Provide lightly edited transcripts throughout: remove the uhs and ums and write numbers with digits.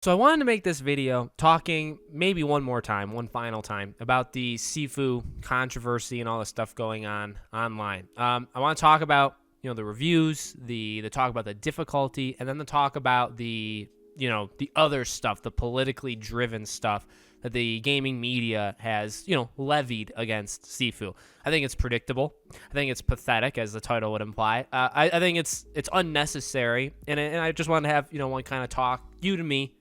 So I wanted to make this video talking maybe one final time, about the Sifu controversy and all the stuff going on online. I want to talk about the reviews, the talk about the difficulty, and then the talk about the the other stuff, the politically driven stuff that the gaming media has levied against Sifu. I think it's predictable. I think it's pathetic, as the title would imply. I think it's unnecessary, and I just wanted to have one kind of talk, you to me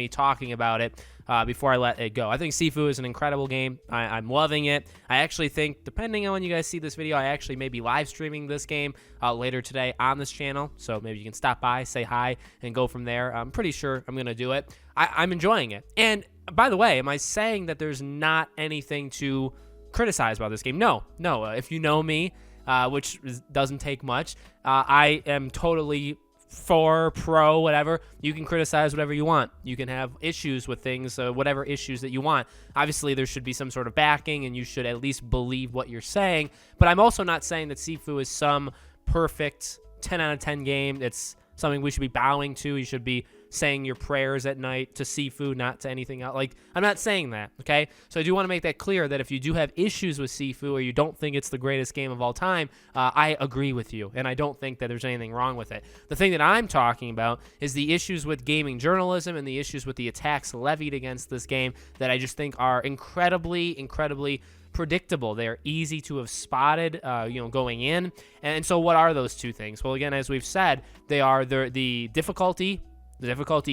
talking about it before I let it go. I think Sifu is an incredible game. I'm loving it. I actually think, depending on when you guys see this video, I actually may be live streaming this game later today on this channel. So maybe you can stop by, say hi, and go from there. I'm pretty sure I'm going to do it. I'm enjoying it. And by the way, am I saying that there's not anything to criticize about this game? No. If you know me, which doesn't take much, I am totally pro, whatever. You can criticize whatever you want. You can have issues with things, whatever issues that you want. Obviously, there should be some sort of backing, and you should at least believe what you're saying. But I'm also not saying that Sifu is some perfect 10 out of 10 game. It's something we should be bowing to. You should be saying your prayers at night to Sifu, not to anything else. Like, I'm not saying that, okay? So I do want to make that clear, that if you do have issues with Sifu, or you don't think it's the greatest game of all time, I agree with you, and I don't think that there's anything wrong with it. The thing that I'm talking about is the issues with gaming journalism and the issues with the attacks levied against this game that I just think are incredibly predictable. They're easy to have spotted, going in. And so what are those two things? Well, again, as we've said, they are the difficulty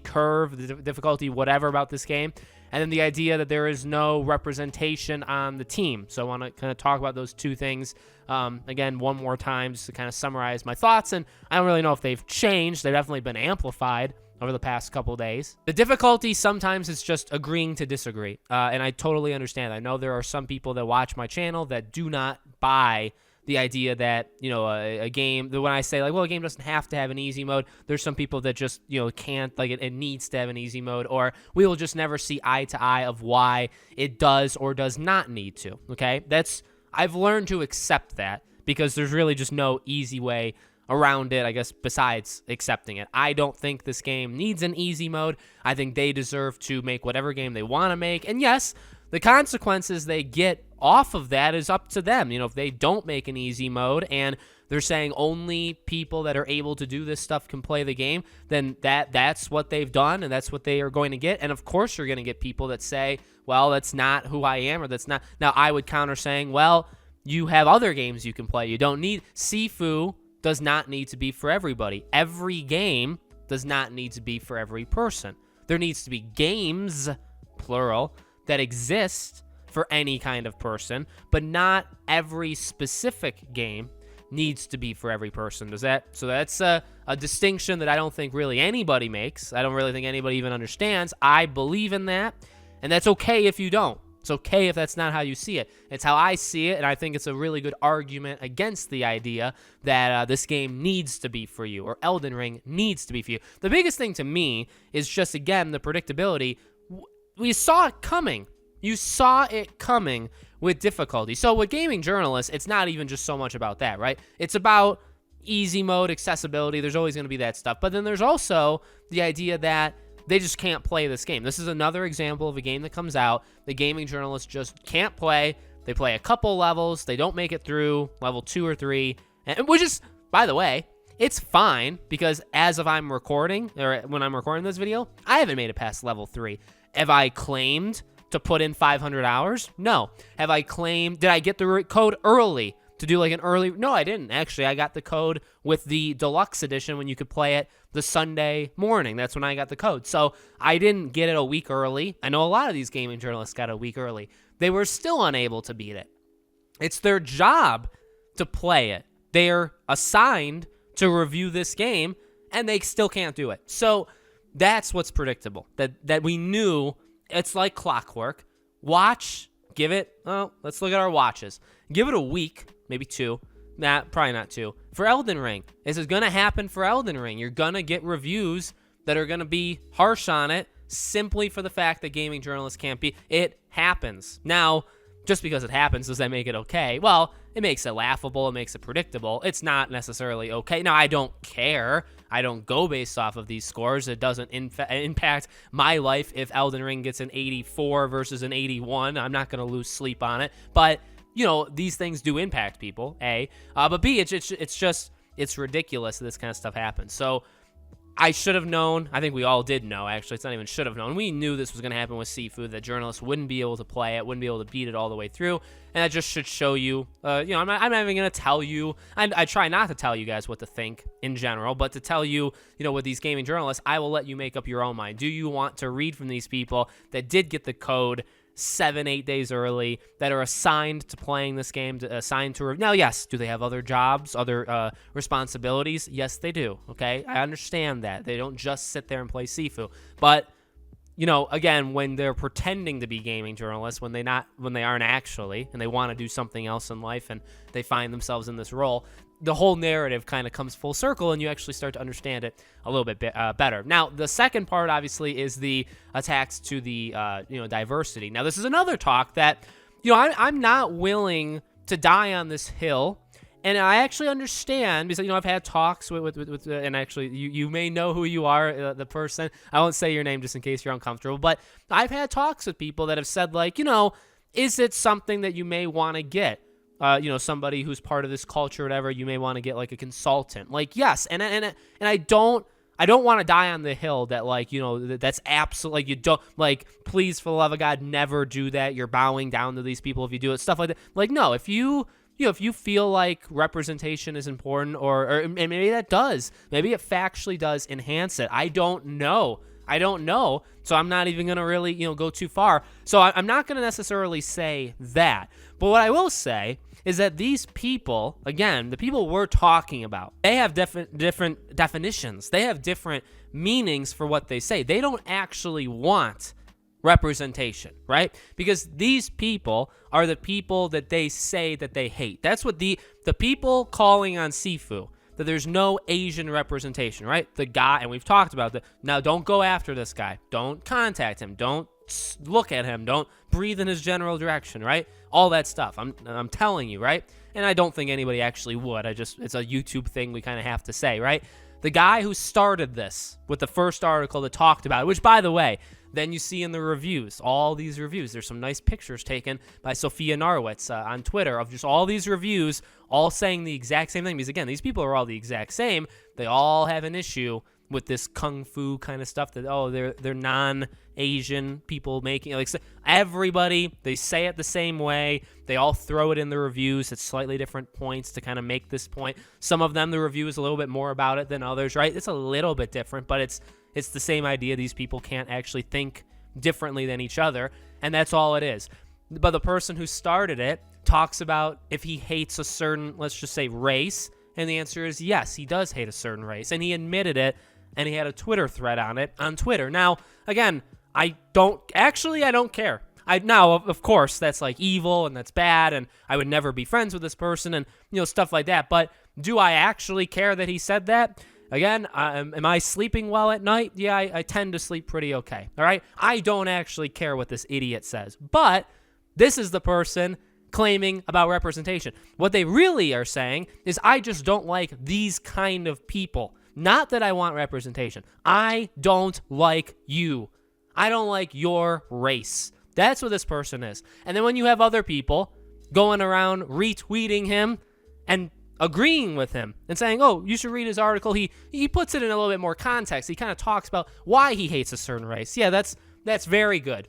curve, the difficulty whatever about this game, and then the idea that there is no representation on the team. So I want to kind of talk about those two things again one more time, just to kind of summarize my thoughts. And I don't really know if they've changed. They've definitely been amplified over the past couple days. The difficulty sometimes is just agreeing to disagree, and I totally understand. I know there are some people that watch my channel that do not buy the idea that a game, when I say, like, well, a game doesn't have to have an easy mode, there's some people that just can't, like, it needs to have an easy mode, or we will just never see eye to eye of why it does or does not need to. Okay, I've learned to accept that, because there's really just no easy way around it, I guess, besides accepting it. I don't think this game needs an easy mode. I think they deserve to make whatever game they want to make, and yes, the consequences they get off of that is up to them. If they don't make an easy mode and they're saying only people that are able to do this stuff can play the game, then that's what they've done, and that's what they are going to get. And of course you're going to get people that say, well, that's not who I am, or that's not. Now, I would counter saying, well, you have other games you can play. You don't need. Sifu does not need to be for everybody. Every game does not need to be for every person. There needs to be games, plural, that exist for any kind of person, but not every specific game needs to be for every person. So that's a distinction that I don't think really anybody makes. I don't really think anybody even understands. I believe in that, and that's okay if you don't. It's okay if that's not how you see it. It's how I see it, and I think it's a really good argument against the idea that this game needs to be for you, or Elden Ring needs to be for you. The biggest thing to me is just, again, the predictability. We saw it coming. You saw it coming with difficulty. So with gaming journalists, it's not even just so much about that, right? It's about easy mode, accessibility. There's always going to be that stuff. But then there's also the idea that they just can't play this game. This is another example of a game that comes out. The gaming journalists just can't play. They play a couple levels. They don't make it through level 2 or 3, which is, by the way, it's fine, because as of I'm recording, or when I'm recording this video, I haven't made it past level 3. Have I claimed to put in 500 hours? No. Have I claimed, did I get the code early to do like an early? No, I didn't. Actually, I got the code with the deluxe edition when you could play it the Sunday morning. That's when I got the code. So I didn't get it a week early. I know a lot of these gaming journalists got a week early. They were still unable to beat it. It's their job to play it. They're assigned to review this game, and they still can't do it. So that's what's predictable. That we knew. It's like clockwork. Watch, give it, let's look at our watches. Give it a week, maybe 2. Probably not 2. For Elden Ring. This is going to happen for Elden Ring. You're going to get reviews that are going to be harsh on it simply for the fact that gaming journalists can't be. It happens. Now, just because it happens, does that make it okay? Well, it makes it laughable. It makes it predictable. It's not necessarily okay. Now, I don't care. I don't go based off of these scores. It doesn't impact my life if Elden Ring gets an 84 versus an 81. I'm not going to lose sleep on it. But, these things do impact people, A. But B, it's ridiculous that this kind of stuff happens. So I should have known. I think we all did know, actually. It's not even should have known. We knew this was going to happen with Sifu, that journalists wouldn't be able to play it, wouldn't be able to beat it all the way through. And that just should show you, I'm not even going to tell you. I try not to tell you guys what to think in general, but to tell you, with these gaming journalists, I will let you make up your own mind. Do you want to read from these people that did get the code 7-8 days early, that are assigned to playing this game, assigned to now? Yes, do they have other jobs, other responsibilities? Yes, they do. Okay, I understand that they don't just sit there and play Sifu, but again, when they're pretending to be gaming journalists, when they aren't actually, and they want to do something else in life, and they find themselves in this role, the whole narrative kind of comes full circle, and you actually start to understand it a little bit better. Now, the second part, obviously, is the attacks to the diversity. Now, this is another talk that I'm not willing to die on this hill, and I actually understand, because I've had talks with and actually you may know who you are, the person. I won't say your name just in case you're uncomfortable, but I've had talks with people that have said, like, is it something that you may want to get? Somebody who's part of this culture, or whatever, you may want to get like a consultant. Like, yes, and I don't want to die on the hill that, like, that's absolutely, like, you don't, like, please, for the love of God, never do that. You're bowing down to these people if you do it, stuff like that. Like, no, if you feel like representation is important, or maybe it factually does enhance it. I don't know. So I'm not even going to really, go too far. So I'm not going to necessarily say that. But what I will say is that these people, again, the people we're talking about, they have different definitions. They have different meanings for what they say. They don't actually want representation, right? Because these people are the people that they say that they hate. That's what the people calling on Sifu, that there's no Asian representation, right? The guy, and we've talked about that. Now, don't go after this guy. Don't contact him. Don't look at him. Don't breathe in his general direction, right? All that stuff. I'm telling you, right? And I don't think anybody actually would. It's a YouTube thing we kind of have to say, right? The guy who started this with the first article that talked about it, which, by the way, then you see in the reviews, all these reviews, there's some nice pictures taken by Sophia Narwitz on Twitter of just all these reviews all saying the exact same thing. Because, again, these people are all the exact same. They all have an issue with this kung fu kind of stuff that, they're non-Asian people making, like, everybody, they say it the same way. They all throw it in the reviews at slightly different points to kind of make this point. Some of them, the review is a little bit more about it than others, right? It's a little bit different, but it's the same idea. These people can't actually think differently than each other, and that's all it is. But the person who started it talks about if he hates a certain, let's just say, race, and the answer is yes, he does hate a certain race, and he admitted it, and he had a Twitter thread on it on Twitter. Now, again, I don't care. Now, of course, that's like evil and that's bad, and I would never be friends with this person, and stuff like that. But do I actually care that he said that? Again, am I sleeping well at night? Yeah, I tend to sleep pretty okay. All right, I don't actually care what this idiot says, but this is the person claiming about representation. What they really are saying is, I just don't like these kind of people. Not that I want representation. I don't like you. I don't like your race. That's what this person is. And then when you have other people going around retweeting him and agreeing with him and saying, oh, you should read his article, he puts it in a little bit more context. He kind of talks about why he hates a certain race. Yeah, that's very good.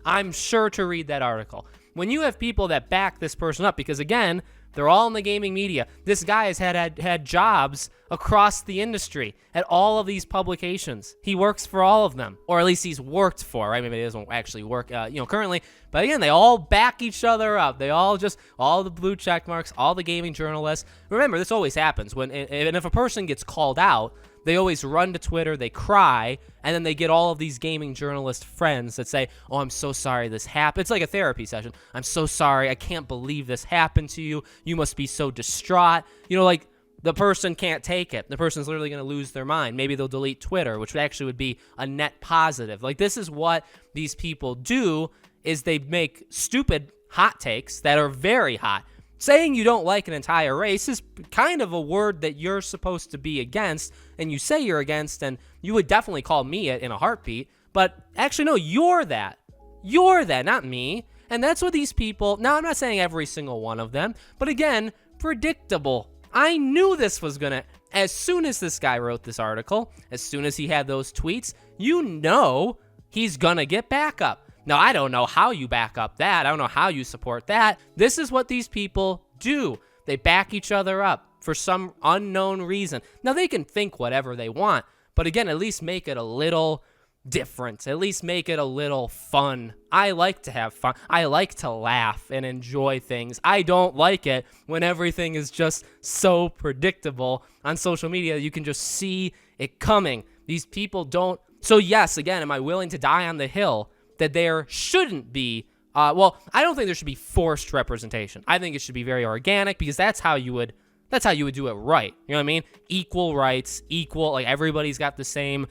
I'm sure to read that article. When you have people that back this person up, because, again, they're all in the gaming media. This guy has had jobs across the industry at all of these publications. He works for all of them, or at least he's worked for, right? Maybe he doesn't actually work, currently. But again, they all back each other up. They all the blue check marks, all the gaming journalists. Remember, this always happens and if a person gets called out, they always run to Twitter, they cry, and then they get all of these gaming journalist friends that say, oh, I'm so sorry this happened. It's like a therapy session. I'm so sorry. I can't believe this happened to you. You must be so distraught. Like, the person can't take it. The person's literally going to lose their mind. Maybe they'll delete Twitter, which actually would be a net positive. Like, this is what these people do, is they make stupid hot takes that are very hot. Saying you don't like an entire race is kind of a word that you're supposed to be against, and you say you're against, and you would definitely call me it in a heartbeat. But actually, no, you're that. You're that, not me. And that's what these people, now I'm not saying every single one of them, but again, predictable. I knew this was going to, as soon as this guy wrote this article, as soon as he had those tweets, you know he's going to get backup. Now, I don't know how you back up that. I don't know how you support that. This is what these people do. They back each other up for some unknown reason. Now, they can think whatever they want, but again, at least make it a little different. At least make it a little fun. I like to have fun. I like to laugh and enjoy things. I don't like it when everything is just so predictable on social media. You can just see it coming. These people don't. So yes, again, am I willing to die on the hill that there shouldn't be, well, I don't think there should be forced representation. I think it should be very organic, because that's how you would do it right. You know what I mean? Equal rights, equal, like everybody's got the same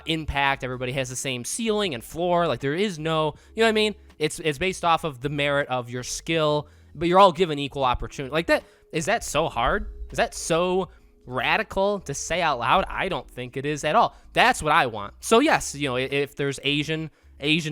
impact. Everybody has the same ceiling and floor. Like there is no, you know what I mean? It's based off of the merit of your skill, but you're all given equal opportunity. Like that, is that so hard? Is that so radical to say out loud? I don't think it is at all. That's what I want. So yes, you know, if there's Asian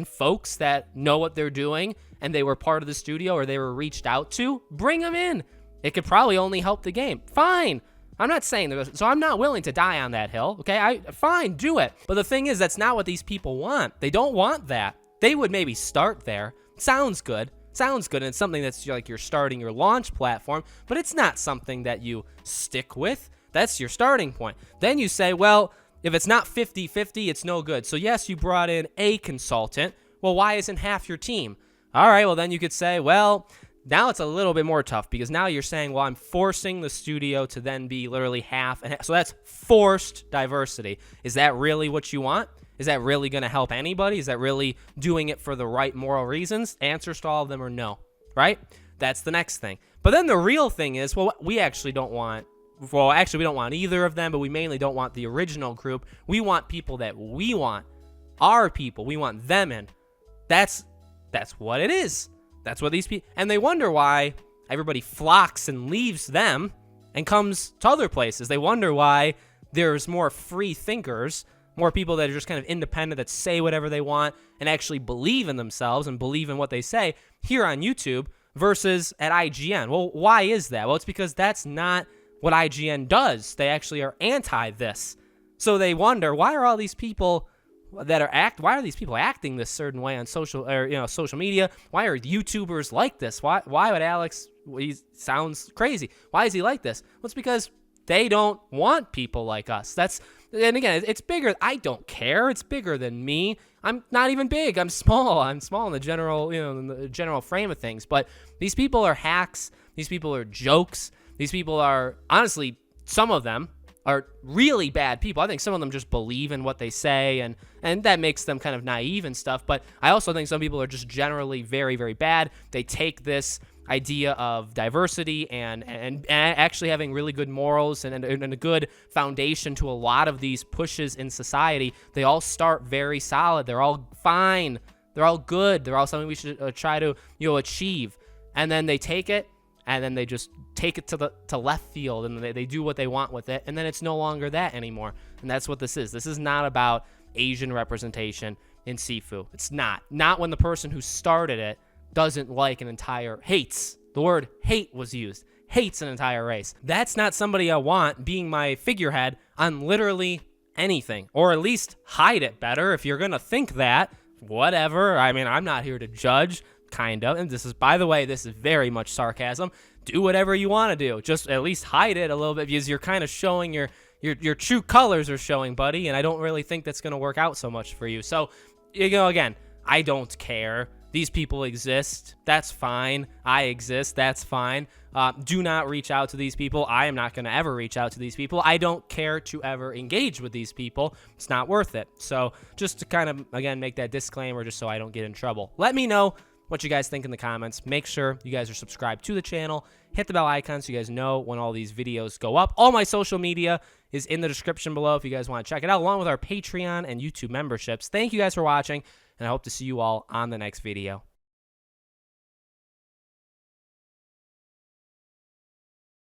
folks that know what they're doing and they were part of the studio or they were reached out to, bring them in. It could probably only help the game. Fine. I'm not saying that, so I'm not willing to die on that hill. Okay, fine, do it. But the thing is, that's not what these people want. They don't want that. They would maybe start there. Sounds good. And it's something that's like you're starting your launch platform, but it's not something that you stick with. That's your starting point. Then you say, well, if it's not 50-50, it's no good. So yes, you brought in a consultant. Well, why isn't half your team? All right, well, then you could say, well, now it's a little bit more tough, because now you're saying, well, I'm forcing the studio to then be literally half. And so that's forced diversity. Is that really what you want? Is that really going to help anybody? Is that really doing it for the right moral reasons? Answers to all of them are no, right? That's the next thing. But then the real thing is, well, we actually don't want, well, actually we don't want either of them, but we mainly don't want the original group. We want people that we want, our people. We want them in. That's what it is. That's what these people, and they wonder why everybody flocks and leaves them and comes to other places. They wonder why there's more free thinkers, more people that are just kind of independent, that say whatever they want and actually believe in themselves and believe in what they say here on YouTube versus at IGN. Well, why is that? Well, it's because that's not what IGN does. They actually are anti this. So they wonder, why are all these people why are these people acting this certain way on social media? Why are YouTubers like this? Why would Alex, he sounds crazy. Why is he like this? Well, it's because they don't want people like us. And again, it's bigger. I don't care. It's bigger than me. I'm not even big. I'm small. I'm small in the general, in the general frame of things. But these people are hacks. These people are jokes. These people are, honestly, some of them are really bad people. I think some of them just believe in what they say, and that makes them kind of naive and stuff. But I also think some people are just generally very, very bad. They take this idea of diversity and actually having really good morals and a good foundation to a lot of these pushes in society. They all start very solid. They're all fine. They're all good. They're all something we should try to achieve. And then they take it, and then they just take it to left field, and they do what they want with it, and then it's no longer that anymore. And that's what this is. This is not about Asian representation in Sifu. It's not. Not when the person who started it doesn't like hates. The word hate was used. Hates an entire race. That's not somebody I want being my figurehead on literally anything, or at least hide it better. If you're going to think that, whatever. I mean, I'm not here to judge. Kind of, and this is, by the way, this is very much sarcasm. Do whatever you want to do. Just at least hide it a little bit, because you're kind of showing your true colors are showing, buddy, and I don't really think that's going to work out so much for you. So, again, I don't care. These people exist. That's fine. I exist. That's fine. Do not reach out to these people. I am not going to ever reach out to these people. I don't care to ever engage with these people. It's not worth it. So just to kind of, again, make that disclaimer just so I don't get in trouble. Let me know what you guys think in the comments. Make sure you guys are subscribed to the channel. Hit the bell icon so you guys know when all these videos go up. All my social media is in the description below if you guys want to check it out, along with our Patreon and YouTube memberships. Thank you guys for watching, and I hope to see you all on the next video.